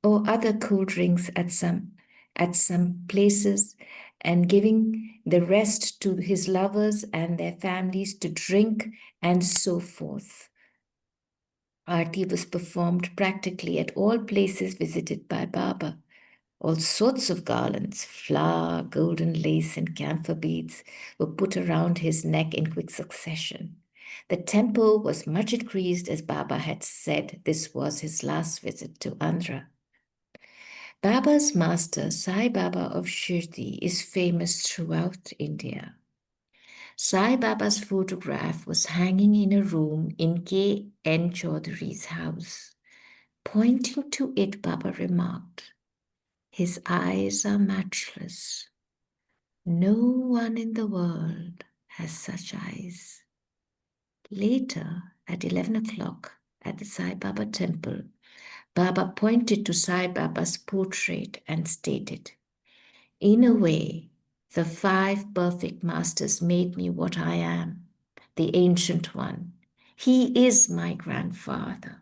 or other cool drinks at some places, and giving the rest to his lovers and their families to drink, and so forth. Aarti was performed practically at all places visited by Baba. All sorts of garlands, flower, golden lace, and camphor beads were put around his neck in quick succession. The tempo was much increased, as Baba had said this was his last visit to Andhra. Baba's master, Sai Baba of Shirdi, is famous throughout India. Sai Baba's photograph was hanging in a room in K. N. Chaudhary's house. Pointing to it, Baba remarked, "His eyes are matchless. No one in the world has such eyes." Later, at 11 o'clock at the Sai Baba temple, Baba pointed to Sai Baba's portrait and stated, "In a way, the 5 perfect masters made me what I am, the Ancient One. He is my grandfather."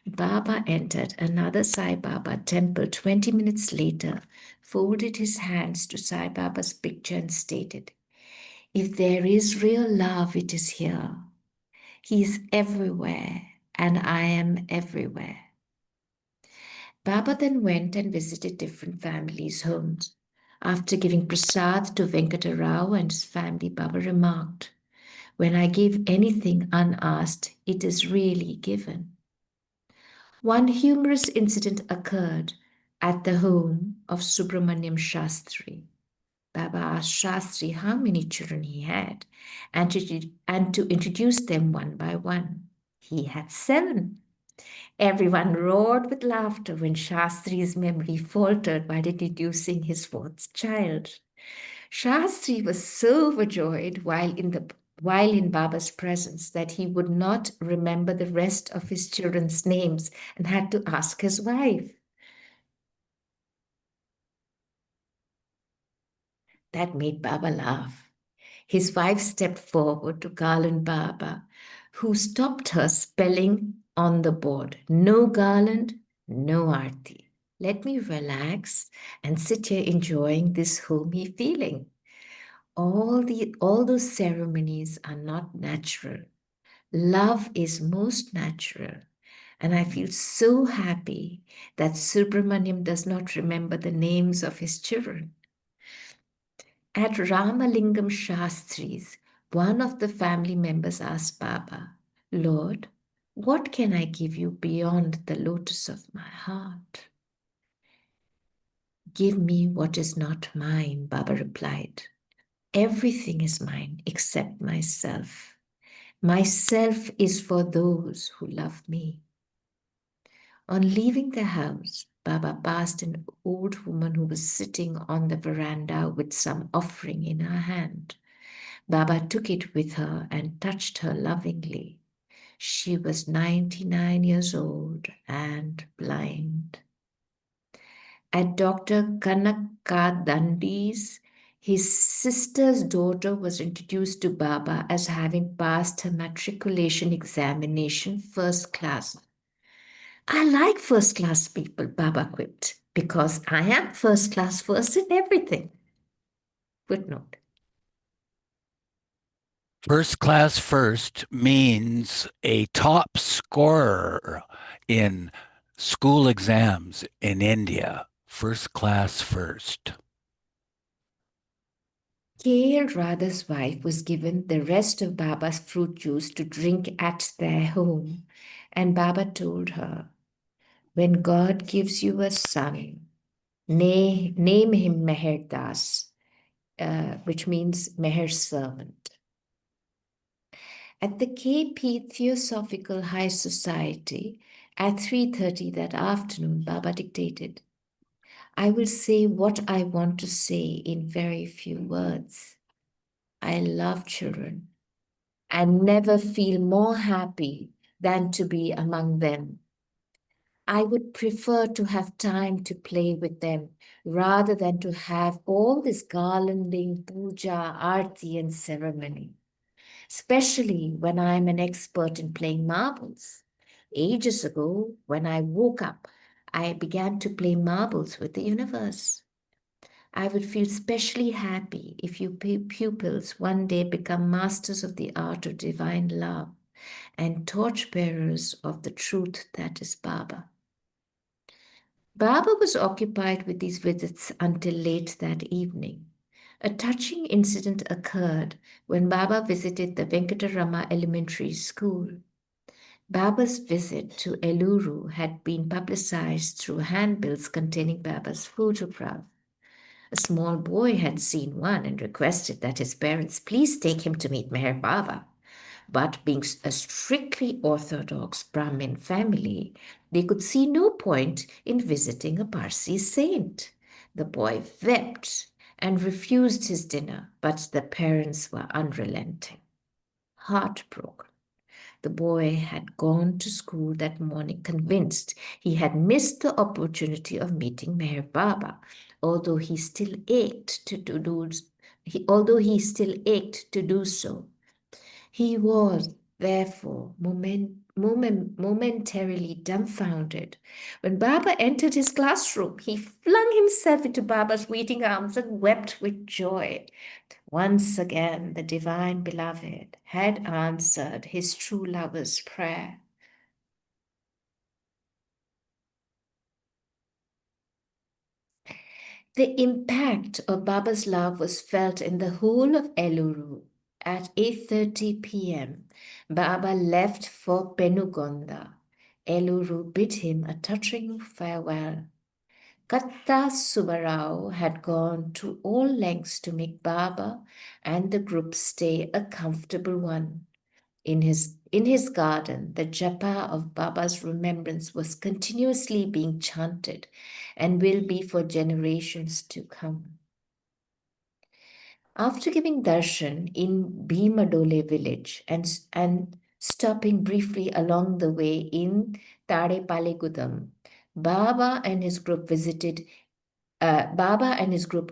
Baba entered another Sai Baba temple 20 minutes later, folded his hands to Sai Baba's picture and stated, "If there is real love, it is here. He is everywhere and I am everywhere." Baba then went and visited different families' homes. After giving prasad to Venkatarao and his family, Baba remarked, "When I give anything unasked, it is really given." One humorous incident occurred at the home of Subramaniam Shastri. Baba asked Shastri how many children he had and to introduce them one by one. He had 7. Everyone roared with laughter when Shastri's memory faltered while introducing his 4th child. Shastri was so overjoyed while in Baba's presence that he would not remember the rest of his children's names and had to ask his wife. That made Baba laugh. His wife stepped forward to garland Baba, who stopped her, spelling on the board, "No garland, no aarti. Let me relax and sit here enjoying this homey feeling." All those ceremonies are not natural. Love is most natural. And I feel so happy that Subramaniam does not remember the names of his children. At Ramalingam Shastri's, one of the family members asked Baba, "Lord, what can I give you beyond the lotus of my heart?" "Give me what is not mine," Baba replied. "Everything is mine except myself. Myself is for those who love me." On leaving the house, Baba passed an old woman who was sitting on the veranda with some offering in her hand. Baba took it with her and touched her lovingly. She was 99 years old and blind. At Dr. Kanakadandi's, his sister's daughter was introduced to Baba as having passed her matriculation examination 1st class. "I like 1st class people," Baba quipped. because I am first class first in everything. Footnote. First class first means a top scorer in school exams in India. First class first. K.L. Radha's wife was given the rest of Baba's fruit juice to drink at their home, and Baba told her, when God gives you a son, name him Meher Das, which means Meher's servant. At the KP Theosophical High Society at 3:30 that afternoon, Baba dictated, I will say what I want to say in very few words. I love children and never feel more happy than to be among them. I would prefer to have time to play with them rather than to have all this garlanding, puja, arti, and ceremony, especially when I am an expert in playing marbles. Ages ago, when I woke up, I began to play marbles with the universe. I would feel specially happy if you pupils one day become masters of the art of divine love and torchbearers of the truth that is Baba. Baba was occupied with these visits until late that evening. A touching incident occurred when Baba visited the Venkatarama Elementary School. Baba's visit to Eluru had been publicized through handbills containing Baba's photograph. A small boy had seen one and requested that his parents please take him to meet Meher Baba. But being a strictly orthodox Brahmin family, they could see no point in visiting a Parsi saint. The boy wept and refused his dinner, but the parents were unrelenting. Heartbroken, the boy had gone to school that morning convinced he had missed the opportunity of meeting Meher Baba, although he still ached to do so. He was, therefore, momentarily dumbfounded. When Baba entered his classroom, he flung himself into Baba's waiting arms and wept with joy. Once again, the Divine Beloved had answered his true lover's prayer. The impact of Baba's love was felt in the whole of Eluru. At 8:30 p.m., Baba left for Penugonda. Eluru bid him a touching farewell. Katta Subarao had gone to all lengths to make Baba and the group's stay a comfortable one. In his garden, the japa of Baba's remembrance was continuously being chanted and will be for generations to come. After giving darshan in Bhimadole village and stopping briefly along the way in Tarepalegudam, Baba and his group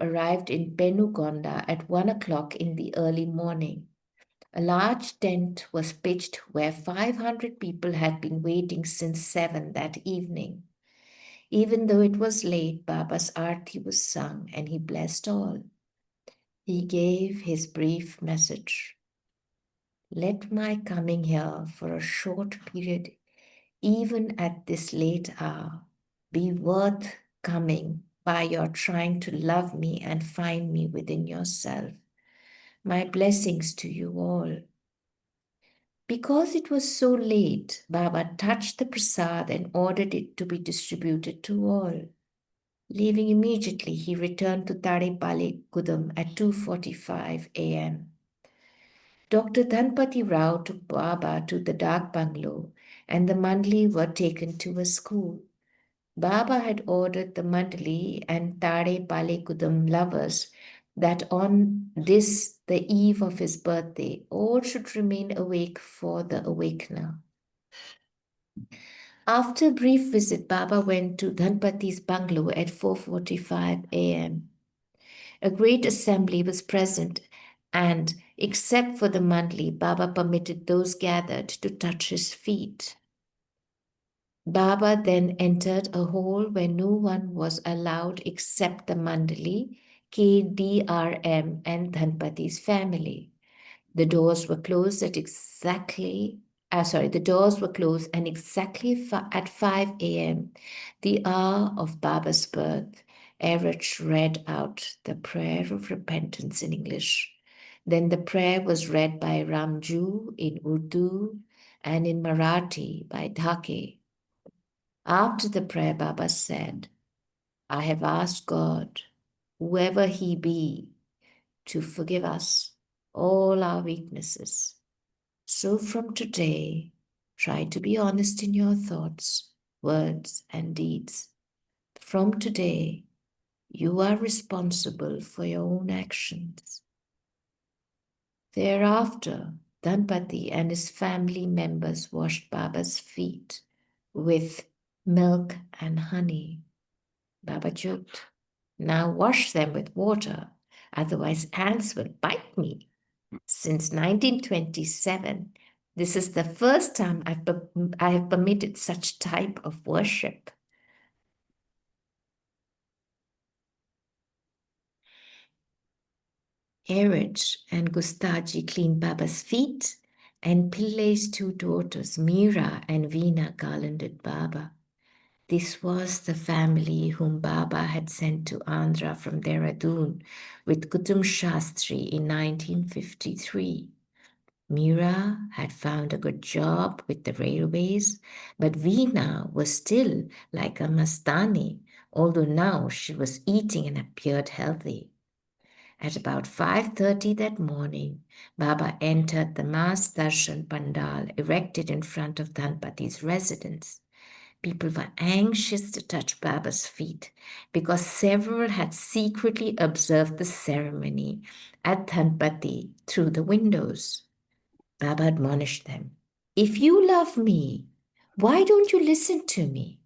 arrived in Penugonda at 1 o'clock in the early morning. A large tent was pitched where 500 people had been waiting since 7 that evening. Even though it was late, Baba's arti was sung and he blessed all. He gave his brief message. Let my coming here for a short period, even at this late hour, be worth coming by your trying to love me and find me within yourself. My blessings to you all. Because it was so late, Baba touched the prasad and ordered it to be distributed to all. Leaving immediately, he returned to Tarepalegudam at 2:45 a.m. Dr. Dhanpati Rao took Baba to the Dak Bungalow, and the Mandali were taken to a school. Baba had ordered the Mandali and Tarepalegudam lovers that on this, the eve of his birthday, all should remain awake for the awakener. After a brief visit, Baba went to Dhanpati's bungalow at 4:45 a.m. A great assembly was present, and except for the Mandali, Baba permitted those gathered to touch his feet. Baba then entered a hall where no one was allowed except the Mandali, KDRM, and Dhanpati's family. The doors were closed at the doors were closed, and exactly at 5 a.m., the hour of Baba's birth, Erich read out the prayer of repentance in English. Then the prayer was read by Ramju in Urdu and in Marathi by Dhake. After the prayer, Baba said, I have asked God, whoever he be, to forgive us all our weaknesses. So from today, try to be honest in your thoughts, words, and deeds. From today, you are responsible for your own actions. Thereafter, Dhanpati and his family members washed Baba's feet with milk and honey. Baba joked, now wash them with water, otherwise ants will bite me. Since 1927, this is the first time I have permitted such type of worship. Erich and Gustaji cleaned Baba's feet, and Pillay's two daughters, Meera and Veena, garlanded Baba. This was the family whom Baba had sent to Andhra from Dehradun with Kutum Shastri in 1953. Meera had found a good job with the railways, but Veena was still like a Mastani, although now she was eating and appeared healthy. At about 5:30 that morning, Baba entered the Mass Darshan Pandal erected in front of Dhanpati's residence. People were anxious to touch Baba's feet because several had secretly observed the ceremony at Dhanpati through the windows. Baba admonished them, if you love me, why don't you listen to me?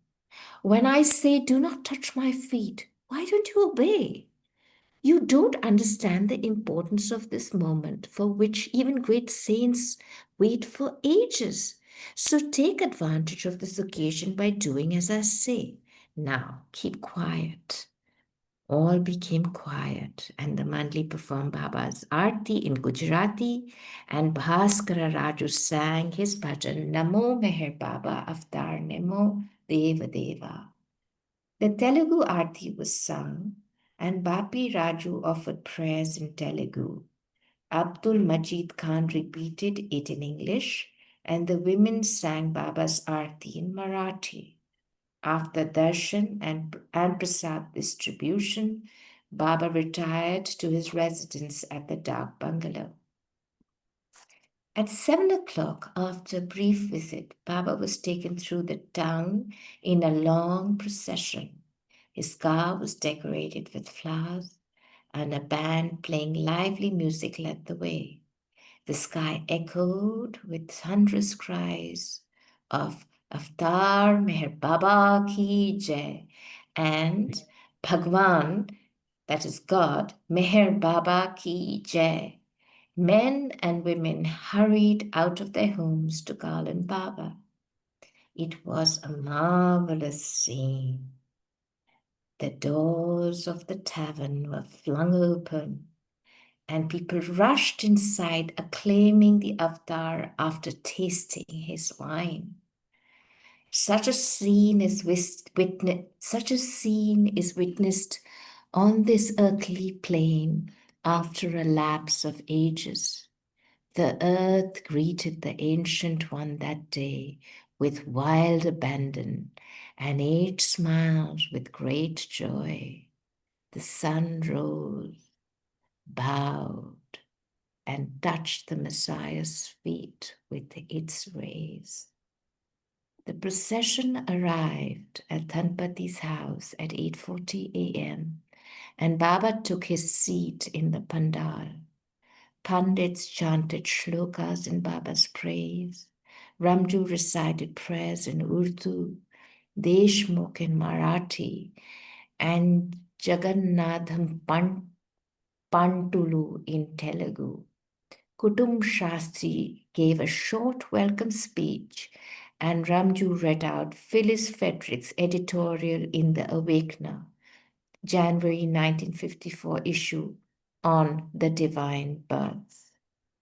When I say do not touch my feet, why don't you obey? You don't understand the importance of this moment for which even great saints wait for ages. So take advantage of this occasion by doing as I say. Now keep quiet. All became quiet, and the Mandli performed Baba's Aarti in Gujarati, and Bhaskara Raju sang his bhajan Namo Meher Baba Avtar Nemo Deva Deva. The Telugu Aarti was sung, and Bapi Raju offered prayers in Telugu. Abdul Majid Khan repeated it in English, and the women sang Baba's Aarti in Marathi. After darshan and prasad distribution, Baba retired to his residence at the Dak Bungalow. At 7 o'clock, after a brief visit, Baba was taken through the town in a long procession. His car was decorated with flowers, and a band playing lively music led the way. The sky echoed with thunderous cries of Avtar Meher Baba Ki Jai and Bhagwan, that is God, Meher Baba Ki Jai. Men and women hurried out of their homes to garland Baba. It was a marvelous scene. The doors of the tavern were flung open, and people rushed inside, acclaiming the Avatar after tasting his wine. Such a scene is witnessed on this earthly plane after a lapse of ages. The earth greeted the Ancient One that day with wild abandon, and age smiled with great joy. The sun rose, bowed, and touched the Messiah's feet with its rays. The procession arrived at Dhanpati's house at 8:40 a.m., and Baba took his seat in the pandal. Pandits chanted shlokas in Baba's praise. Ramju recited prayers in Urdu, Deshmukh in Marathi, and Jagannatham Pantulu in Telugu. Kutum Shastri gave a short welcome speech, and Ramju read out Phyllis Frederick's editorial in The Awakener, January 1954 issue on the divine birth.